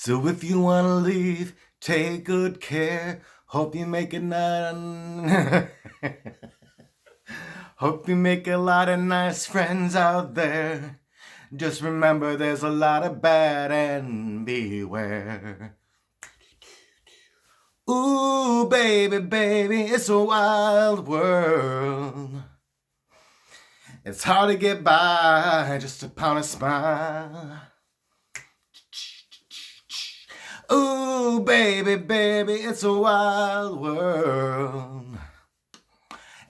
So if you wanna leave, take good care. Hope you make a Hope you make a lot of nice friends out there. Just remember there's a lot of bad and beware. Ooh, baby, baby, it's a wild world. It's hard to get by just upon a smile. Ooh, baby, baby, it's a wild world.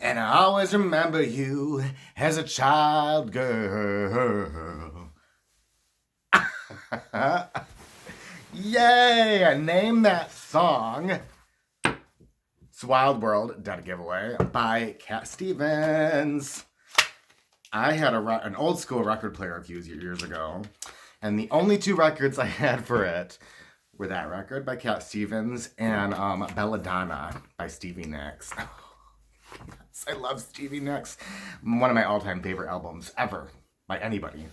And I always remember you as a child girl. Yay! Name that song. It's Wild World, Dead Giveaway by Cat Stevens. I had an old school record player a few years ago, and the only two records I had for it were that record by Cat Stevens and Belladonna by Stevie Nicks. Yes, I love Stevie Nicks. One of my all-time favorite albums ever by anybody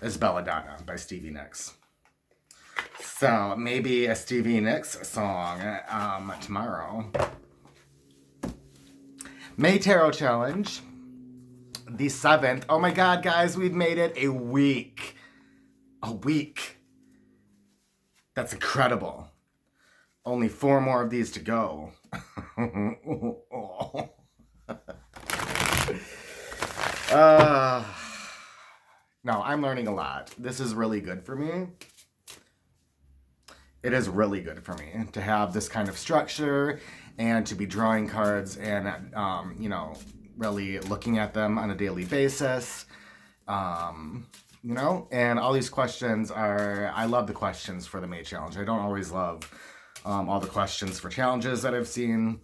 is Belladonna by Stevie Nicks. So maybe a Stevie Nicks song tomorrow. May Tarot Challenge, the 7th. Oh my God, guys, we've made it a week. A week. That's incredible. Only 4 more of these to go. No, I'm learning a lot. This is really good for me. It is really good for me to have this kind of structure and to be drawing cards and, really looking at them on a daily basis. And all these questions I love the questions for the May Challenge. I don't always love all the questions for challenges that I've seen,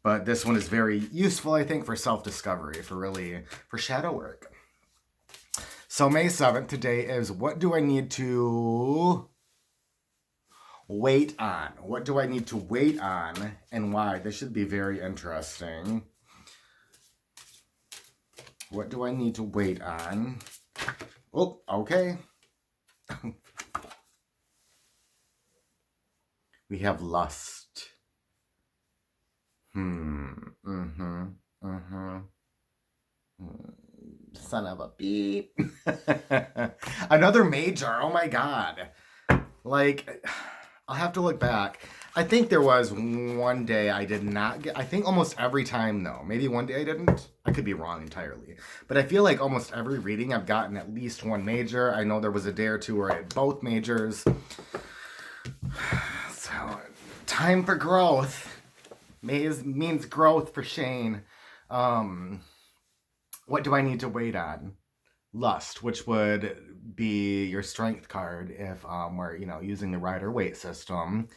but this one is very useful, I think, for self-discovery, for shadow work. So May 7th, today is what do I need to wait on? What do I need to wait on and why? This should be very interesting. What do I need to wait on? Oh, okay. We have lust. Son of a beep. Another major. Oh my God. Like, I'll have to look back. I think there was one day I did not get, I think almost every time though. Maybe one day I didn't. I could be wrong entirely. But I feel like almost every reading I've gotten at least one major. I know there was a day or two where I had both majors. So, time for growth. May means growth for Shane. What do I need to wait on? Lust, which would be your strength card if we're using the Rider-Waite system.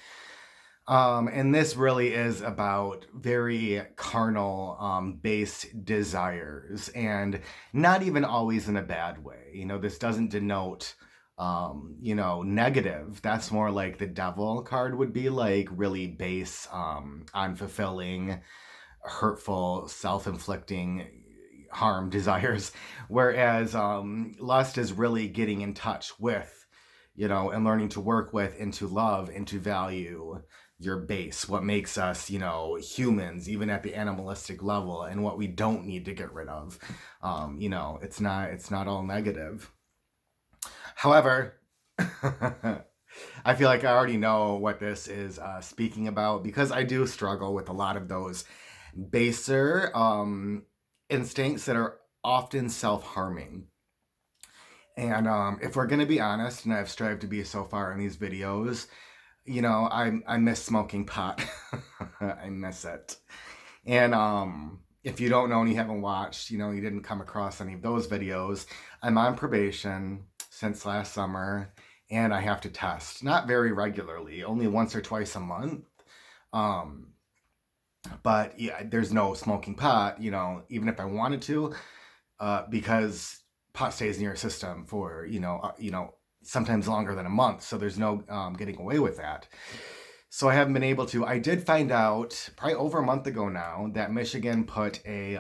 And this really is about very carnal base desires, and not even always in a bad way. This doesn't denote negative. That's more like the Devil card would be like really base, unfulfilling, hurtful, self-inflicting harm desires, whereas lust is really getting in touch with, and learning to work with and to love and to value your base, what makes us, humans, even at the animalistic level, and what we don't need to get rid of. It's not all negative. However, I feel like I already know what this is speaking about, because I do struggle with a lot of those baser instincts that are often self-harming. And if we're going to be honest, and I've strived to be so far in these videos, I miss smoking pot. I miss it. And if you don't know and you haven't watched, you didn't come across any of those videos, I'm on probation since last summer, and I have to test. Not very regularly, only once or twice a month. But yeah, there's no smoking pot, even if I wanted to, because pot stays in your system for, sometimes longer than a month. So there's no getting away with that. So I haven't been able to. I did find out probably over a month ago now that Michigan put a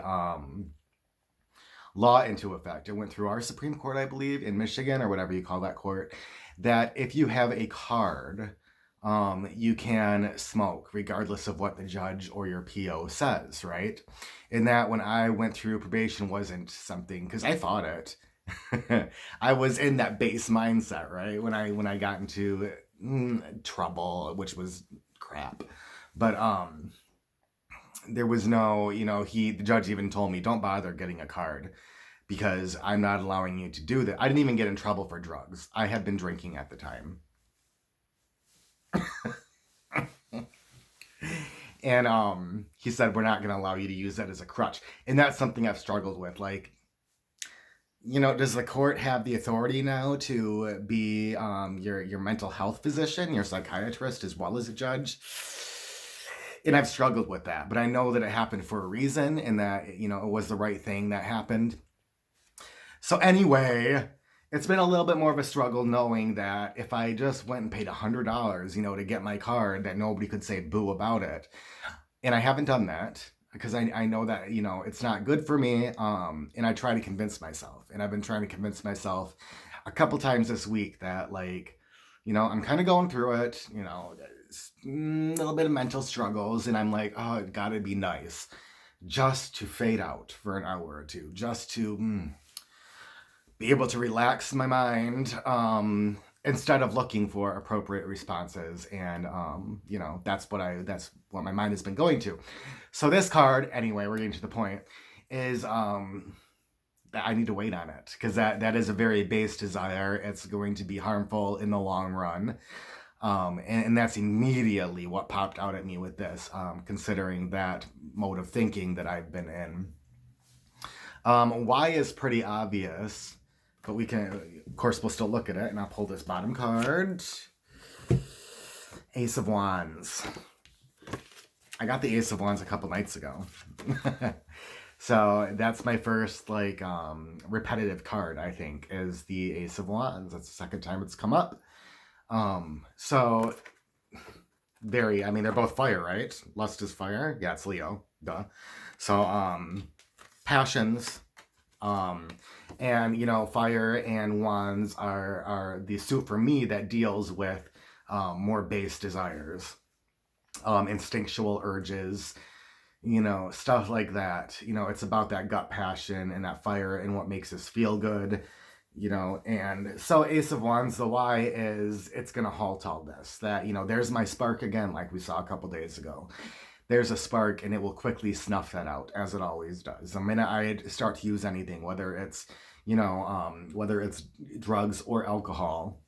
law into effect. It went through our Supreme Court, I believe, in Michigan, or whatever you call that court, that if you have a card you can smoke regardless of what the judge or your PO says, right? And that when I went through probation wasn't something, because I thought it. I was in that base mindset, right? When I got into trouble, which was crap. But there was no, the judge even told me, don't bother getting a card because I'm not allowing you to do that. I didn't even get in trouble for drugs. I had been drinking at the time. And he said, we're not going to allow you to use that as a crutch. And that's something I've struggled with. Like, does the court have the authority now to be your mental health physician, your psychiatrist, as well as a judge? And I've struggled with that, but I know that it happened for a reason and that, it was the right thing that happened. So anyway, it's been a little bit more of a struggle knowing that if I just went and paid $100, to get my card, that nobody could say boo about it. And I haven't done that because I know that, it's not good for me. And I try to convince myself. And I've been trying to convince myself a couple times this week that, like, I'm kind of going through it, a little bit of mental struggles. And I'm like, oh, it gotta be nice just to fade out for an hour or two, just to be able to relax my mind instead of looking for appropriate responses. And that's what my mind has been going to. So this card, anyway, we're getting to the point, is that I need to wait on it because that is a very base desire. It's going to be harmful in the long run. And that's immediately what popped out at me with this, considering that mode of thinking that I've been in. Why is pretty obvious, but we can, of course, we'll still look at it, and I'll pull this bottom card. Ace of Wands. I got the Ace of Wands a couple nights ago. So that's my first, repetitive card, I think, is the Ace of Wands. That's the second time it's come up. So they're both fire, right? Lust is fire. Yeah, it's Leo. Duh. So, passions, and, fire and wands are the suit for me that deals with, more base desires, instinctual urges, stuff like that. It's about that gut passion and that fire and what makes us feel good. And so Ace of Wands, the why is it's going to halt all this. That, there's my spark again, like we saw a couple days ago. There's a spark and it will quickly snuff that out, as it always does. The minute I start to use anything, whether it's, whether it's drugs or alcohol,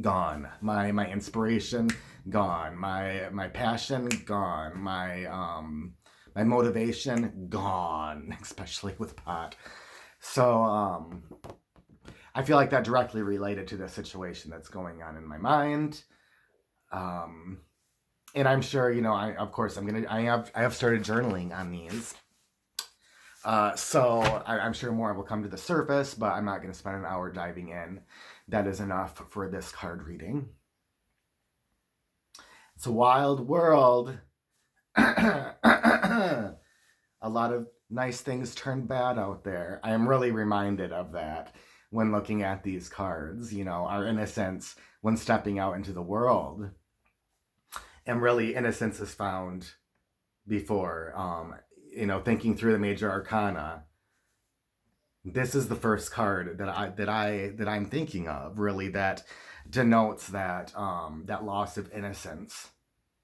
gone. My inspiration, gone. My passion, gone. My motivation, gone, especially with pot. So, I feel like that directly related to the situation that's going on in my mind. And I'm sure, I have started journaling on these. So I'm sure more will come to the surface, but I'm not going to spend an hour diving in. That is enough for this card reading. It's a wild world. A lot of nice things turn bad out there. I am really reminded of that when looking at these cards, our innocence when stepping out into the world. And really, innocence is found before, thinking through the major arcana. This is the first card that I'm thinking of, really, that denotes that that loss of innocence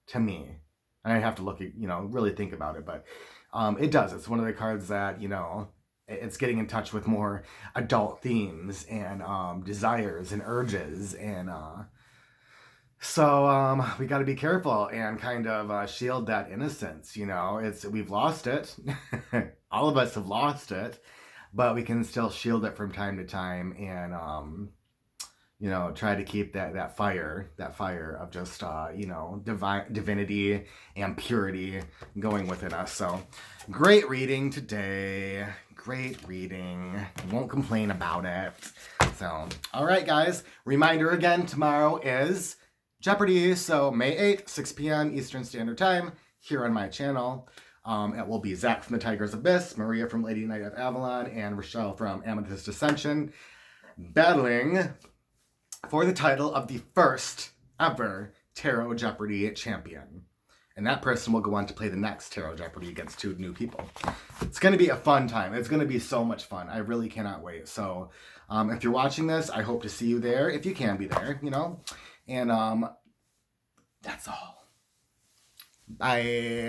to me. And I have to look at, really think about it, but it does. It's one of the cards that, it's getting in touch with more adult themes and desires and urges. And so we got to be careful and kind of shield that innocence. We've lost it. All of us have lost it, but we can still shield it from time to time and, try to keep that fire of just, divinity and purity going within us. So great reading today. Great reading. Won't complain about it. So, all right, guys. Reminder again, tomorrow is Jeopardy. So May 8th, 6 p.m. Eastern Standard Time here on my channel. It will be Zach from the Tiger's Abyss, Maria from Lady Knight of Avalon, and Rochelle from Amethyst Ascension battling for the title of the first ever Tarot Jeopardy champion. And that person will go on to play the next Tarot Jeopardy against 2 new people. It's going to be a fun time. It's going to be so much fun. I really cannot wait. So if you're watching this, I hope to see you there, if you can be there, you know. And that's all. Bye.